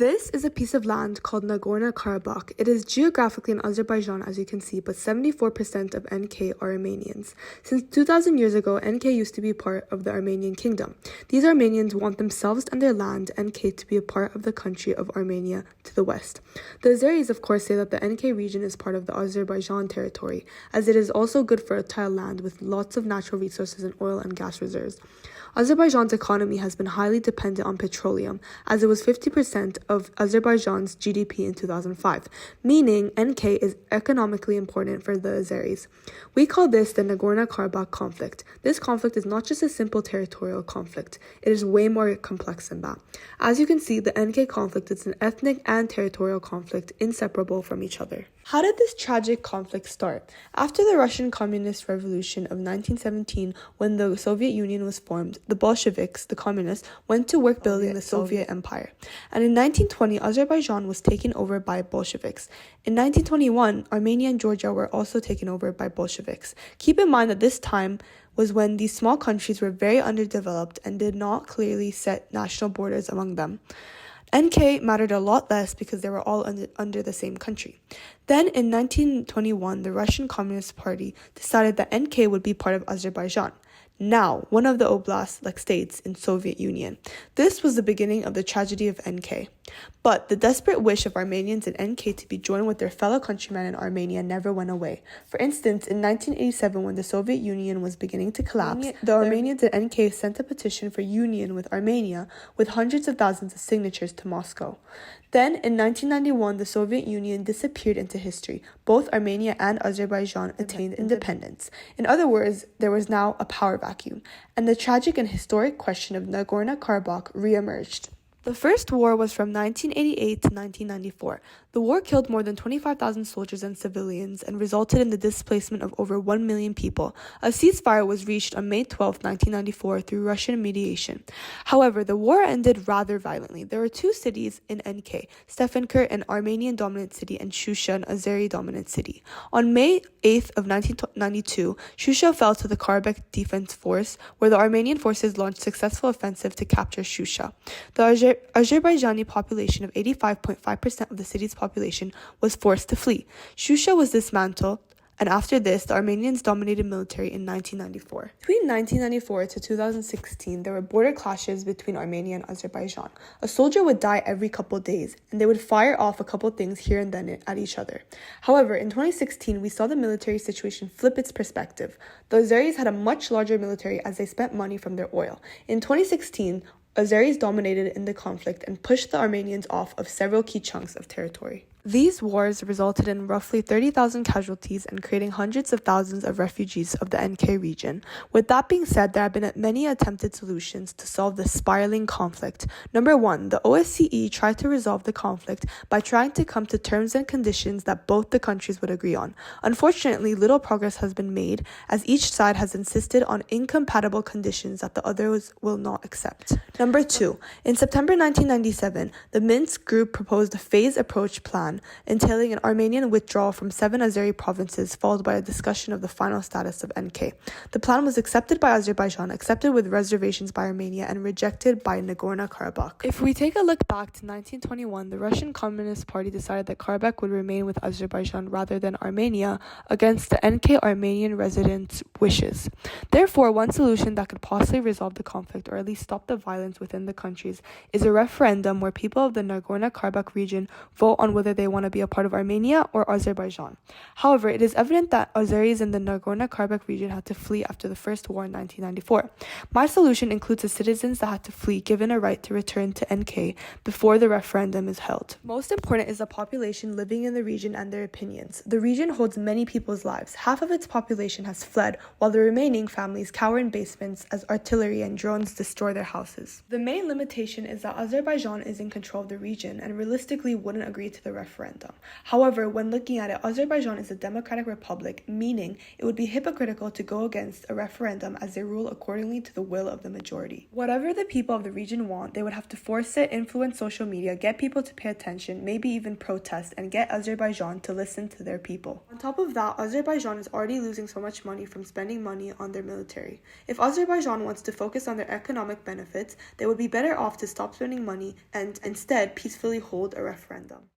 This is a piece of land called Nagorno Karabakh. It is geographically in Azerbaijan, as you can see, but 74% of NK are Armenians. Since 2,000 years ago, NK used to be part of the Armenian kingdom. These Armenians want themselves and their land, NK, to be a part of the country of Armenia to the west. The Azeris, of course, say that the NK region is part of the Azerbaijan territory, as it is also good fertile land with lots of natural resources and oil and gas reserves. Azerbaijan's economy has been highly dependent on petroleum, as it was 50% of Azerbaijan's GDP in 2005, meaning NK is economically important for the Azeris. We call this the Nagorno-Karabakh conflict. This conflict is not just a simple territorial conflict, it is way more complex than that. As you can see, the NK conflict is an ethnic and territorial conflict inseparable from each other. How did this tragic conflict start? After the Russian Communist Revolution of 1917, when the Soviet Union was formed, the Bolsheviks, the communists, went to work building the Soviet Empire. And in 1920, Azerbaijan was taken over by Bolsheviks. In 1921, Armenia and Georgia were also taken over by Bolsheviks. Keep in mind that this time was when these small countries were very underdeveloped and did not clearly set national borders among them. NK mattered a lot less because they were all under the same country. Then in 1921, the Russian Communist Party decided that NK would be part of Azerbaijan, now one of the oblasts like states in Soviet Union. This was the beginning of the tragedy of NK. But the desperate wish of Armenians in NK to be joined with their fellow countrymen in Armenia never went away. For instance, in 1987, when the Soviet Union was beginning to collapse, the Armenians in NK sent a petition for union with Armenia with hundreds of thousands of signatures to Moscow. Then, in 1991, the Soviet Union disappeared into history. Both Armenia and Azerbaijan attained independence. In other words, there was now a power vacuum, and the tragic and historic question of Nagorno-Karabakh re-emerged. The first war was from 1988 to 1994. The war killed more than 25,000 soldiers and civilians and resulted in the displacement of over 1 million people. A ceasefire was reached on May 12, 1994 through Russian mediation. However, the war ended rather violently. There were two cities in NK, Stefankert, an Armenian-dominant city, and Shusha, an Azeri-dominant city. On May 8th of 1992, Shusha fell to the Karabakh Defense Force, where the Armenian forces launched successful offensive to capture Shusha. The Azerbaijani population of 85.5% of the city's population was forced to flee. Shusha was dismantled, and after this, the Armenians dominated military in 1994. Between 1994 to 2016, there were border clashes between Armenia and Azerbaijan. A soldier would die every couple days, and they would fire off a couple things here and then at each other. However, in 2016, we saw the military situation flip its perspective. The Azeris had a much larger military as they spent money from their oil. In 2016, Azeris dominated in the conflict and pushed the Armenians off of several key chunks of territory. These wars resulted in roughly 30,000 casualties and creating hundreds of thousands of refugees of the NK region. With that being said, there have been many attempted solutions to solve this spiraling conflict. Number one, the OSCE tried to resolve the conflict by trying to come to terms and conditions that both the countries would agree on. Unfortunately, little progress has been made, as each side has insisted on incompatible conditions that the others will not accept. Number two, in September 1997, the Minsk group proposed a phased approach plan entailing an Armenian withdrawal from 7 Azeri provinces, followed by a discussion of the final status of NK. The plan was accepted by Azerbaijan, accepted with reservations by Armenia, and rejected by Nagorno-Karabakh. If we take a look back to 1921, the Russian Communist Party decided that Karabakh would remain with Azerbaijan rather than Armenia, against the NK Armenian residents' wishes. Therefore, one solution that could possibly resolve the conflict, or at least stop the violence within the countries, is a referendum where people of the Nagorno-Karabakh region vote on whether they want to be a part of Armenia or Azerbaijan. However, it is evident that Azeris in the Nagorno-Karabakh region had to flee after the first war in 1994. My solution includes the citizens that had to flee given a right to return to NK before the referendum is held. Most important is the population living in the region and their opinions. The region holds many people's lives. Half of its population has fled, while the remaining families cower in basements as artillery and drones destroy their houses. The main limitation is that Azerbaijan is in control of the region and realistically wouldn't agree to the referendum. referendum. However, when looking at it, Azerbaijan is a democratic republic, meaning it would be hypocritical to go against a referendum as they rule accordingly to the will of the majority. Whatever the people of the region want, they would have to force it, influence social media, get people to pay attention, maybe even protest, and get Azerbaijan to listen to their people. On top of that, Azerbaijan is already losing so much money from spending money on their military. If Azerbaijan wants to focus on their economic benefits, they would be better off to stop spending money and instead peacefully hold a referendum.